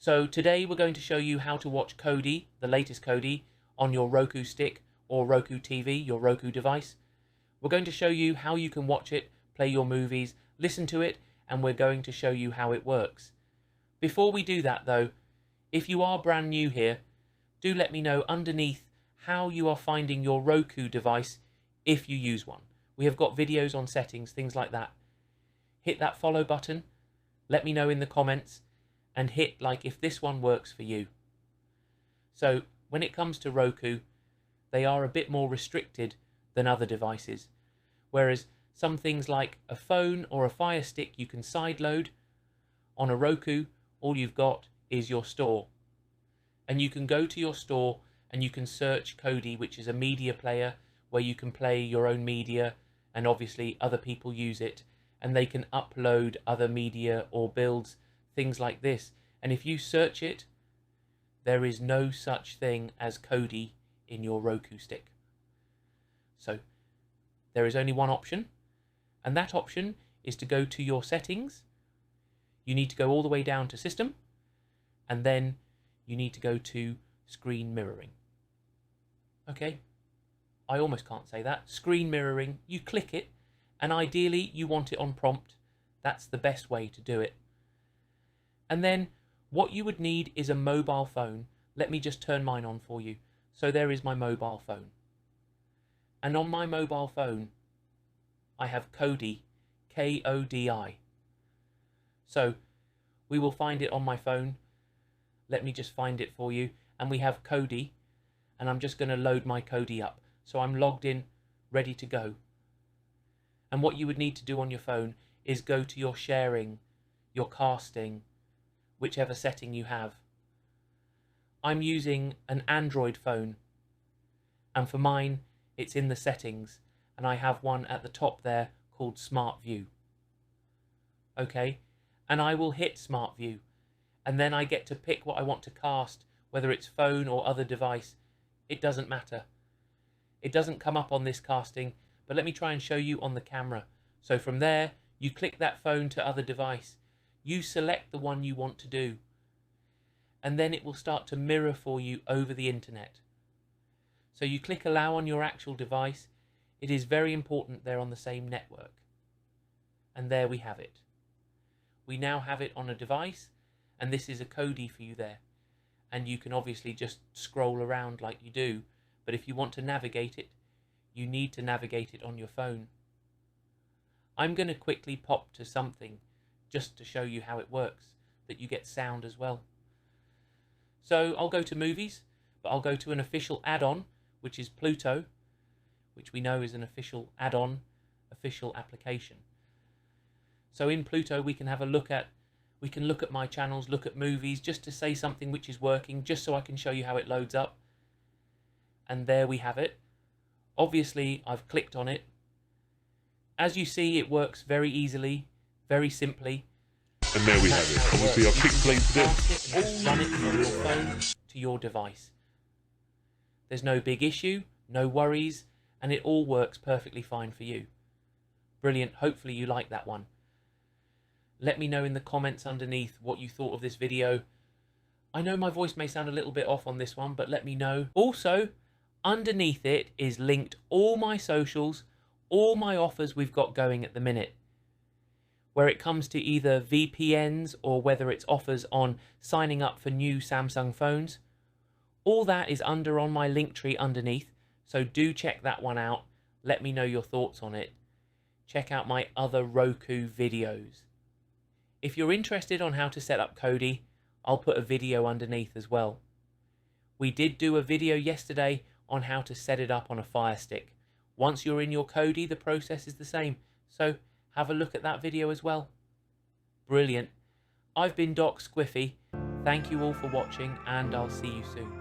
So today we're going to show you how to watch Kodi, the latest Kodi, on your Roku stick or Roku TV, your Roku device. We're going to show you how you can watch it, play your movies, listen to it, and we're going to show you how it works. Before we do that though, if you are brand new here, do let me know underneath how you are finding your Roku device if you use one. We have got videos on settings, things like that. Hit that follow button, let me know in the comments, and hit like if this one works for you. So when it comes to Roku, they are a bit more restricted than other devices, whereas some things like a phone or a Fire Stick you can sideload. On a Roku, all you've got is your store, and you can go to your store and you can search Kodi, which is a media player where you can play your own media, and obviously other people use it and they can upload other media or builds, things like this. And if you search it, there is no such thing as Kodi in your Roku stick. So there is only one option, and that option is to go to your settings. You need to go all the way down to system, and then you need to go to screen mirroring. Okay, I almost can't say that. Screen mirroring, you click it, and ideally you want it on prompt. That's the best way to do it. And then what you would need is a mobile phone. Let me just turn mine on for you. So there is my mobile phone. And on my mobile phone, I have Kodi, K-O-D-I. So we will find it on my phone. Let me just find it for you. And we have Kodi, and I'm just going to load my Kodi up. So I'm logged in, ready to go. And what you would need to do on your phone is go to your sharing, your casting, whichever setting you have. I'm using an Android phone, and for mine it's in the settings, and I have one at the top there called Smart View. Okay, and I will hit Smart View, and then I get to pick what I want to cast, whether it's phone or other device. It doesn't matter. It doesn't come up on this casting, but let me try and show you on the camera. So from there, you click that phone to other device. You select the one you want to do, and then it will start to mirror for you over the internet. So you click allow on your actual device. It is very important they're on the same network. And there we have it. We now have it on a device, and this is a Kodi for you there. And you can obviously just scroll around like you do, but if you want to navigate it, you need to navigate it on your phone. I'm going to quickly pop to something just to show you how it works, that you get sound as well. So I'll go to movies, but I'll go to an official add-on, which is Pluto, which we know is an official add-on, official application. So in Pluto we can have a look at, we can look at my channels, look at movies, just to say something which is working, just so I can show you how it loads up. And there we have it. Obviously I've clicked on it. As you see, it works very easily, very simply. And there we have it. Obviously I'll click play to this. Just run it from your phone to your device. There's no big issue, no worries, and it all works perfectly fine for you. Brilliant. Hopefully you like that one. Let me know in the comments underneath what you thought of this video. I know my voice may sound a little bit off on this one, but let me know. Also, underneath it is linked all my socials, all my offers we've got going at the minute, where it comes to either VPNs or whether it's offers on signing up for new Samsung phones. All that is under on my link tree underneath, so do check that one out. Let me know your thoughts on it. Check out my other Roku videos. If you're interested on how to set up Kodi, I'll put a video underneath as well. We did do a video yesterday on how to set it up on a Fire Stick. Once you're in your Kodi, the process is the same, so have a look at that video as well. Brilliant. I've been Doc Squiffy. Thank you all for watching, and I'll see you soon.